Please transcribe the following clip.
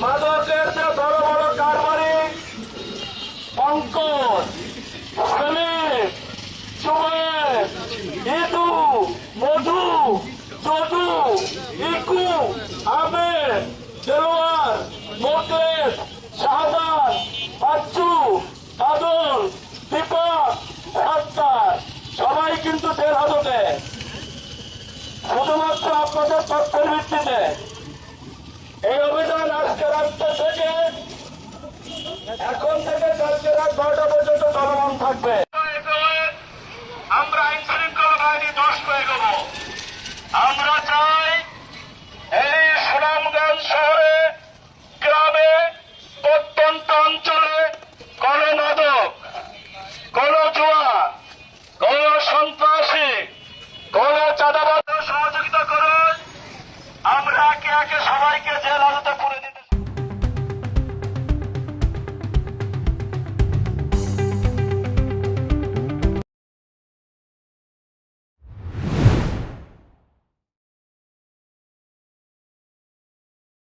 মাদকের যে বড় বড় কারবারি পঙ্কজ, সেলিম, সুমেশ, ইদু, মধু, যদু, ইকু, আমের, দেলোয়ার, মোকলেশ, শাহজাহান, বাচ্চু, বাদল, দীপক, সত্তার সবাই কিন্তু জেল হাজতে। শুধুমাত্র আপনাদের তথ্যের ভিত্তিতে এই অভিযান আজকে রাস্তা থেকে এখন থেকে কালকে রাত 12টা পর্যন্ত চলমান থাকবে।